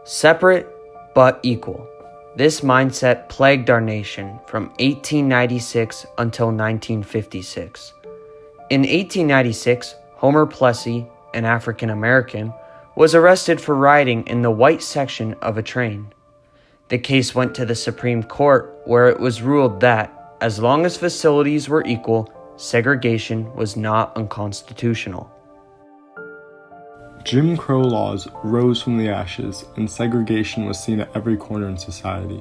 Separate but equal. This mindset plagued our nation from 1896 until 1956. In 1896, Homer Plessy, an African American, was arrested for riding in the white section of a train. The case went to the Supreme Court, where it was ruled that, as long as facilities were equal, segregation was not unconstitutional. Jim Crow laws rose from the ashes, and segregation was seen at every corner in society.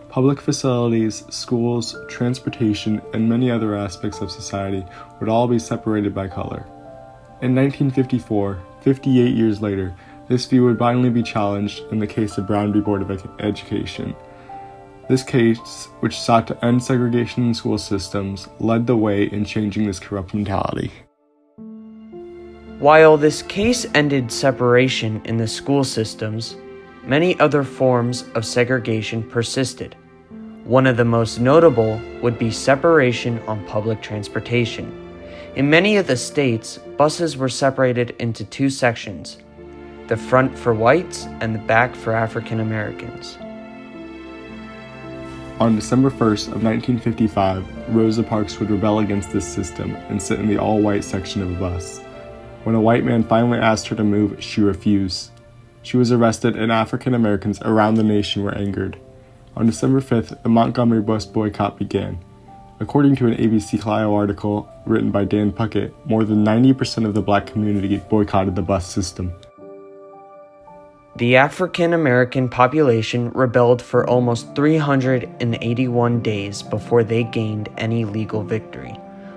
Public facilities, schools, transportation, and many other aspects of society would all be separated by color. In 1954, 58 years later, this view would finally be challenged in the case of Brown v. Board of Education. This case, which sought to end segregation in school systems, led the way in changing this corrupt mentality. While this case ended separation in the school systems, many other forms of segregation persisted. One of the most notable would be separation on public transportation. In many of the states, buses were separated into two sections, the front for whites and the back for African Americans. On December 1st of 1955, Rosa Parks would rebel against this system and sit in the all-white section of a bus. When a white man finally asked her to move, she refused. She was arrested, and African Americans around the nation were angered. On December 5th, the Montgomery bus boycott began. According to an ABC Clio article written by Dan Puckett, more than 90% of the black community boycotted the bus system. The African American population rebelled for almost 381 days before they gained any legal victory.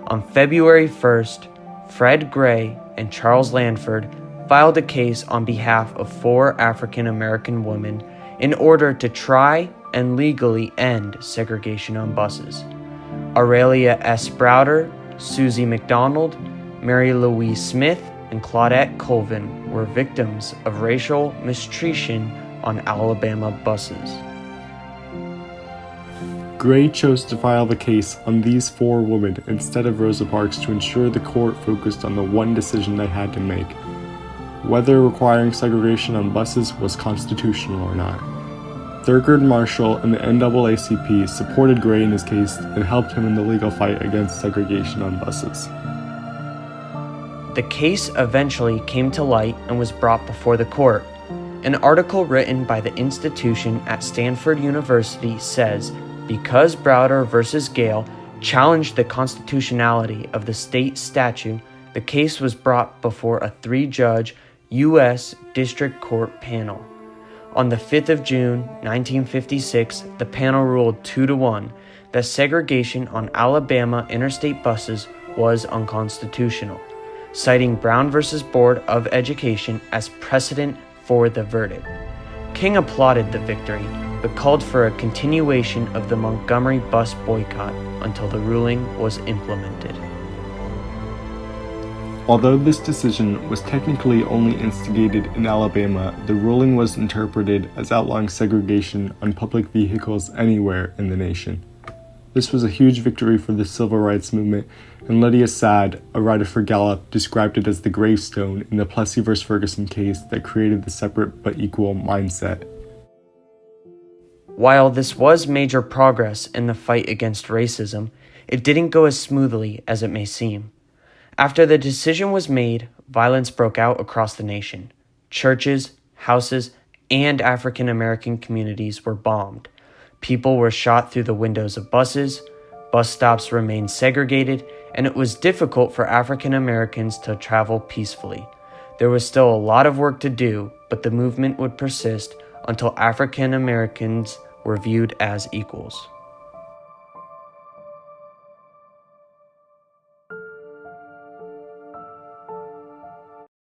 On February 1st, Fred Gray and Charles Lanford filed a case on behalf of 4 African American women in order to try and legally end segregation on buses. Aurelia S. Browder, Susie McDonald, Mary Louise Smith, and Claudette Colvin were victims of racial mistreatment on Alabama buses. Gray chose to file the case on these 4 women instead of Rosa Parks to ensure the court focused on the one decision they had to make: whether requiring segregation on buses was constitutional or not. Thurgood Marshall and the NAACP supported Gray in his case and helped him in the legal fight against segregation on buses. The case eventually came to light and was brought before the court. An article written by the institution at Stanford University says, because Browder v. Gale challenged the constitutionality of the state statute, the case was brought before a 3-judge U.S. District Court panel. On the 5th of June, 1956, the panel ruled 2-1 that segregation on Alabama interstate buses was unconstitutional, citing Brown v. Board of Education as precedent for the verdict. King applauded the victory, but called for a continuation of the Montgomery bus boycott until the ruling was implemented. Although this decision was technically only instigated in Alabama, the ruling was interpreted as outlawing segregation on public vehicles anywhere in the nation. This was a huge victory for the civil rights movement, and Lydia Saad, a writer for Gallup, described it as the gravestone in the Plessy v. Ferguson case that created the separate but equal mindset. While this was major progress in the fight against racism, it didn't go as smoothly as it may seem. After the decision was made, violence broke out across the nation. Churches, houses, and African American communities were bombed. People were shot through the windows of buses, bus stops remained segregated, and it was difficult for African Americans to travel peacefully. There was still a lot of work to do, but the movement would persist until African Americans were viewed as equals.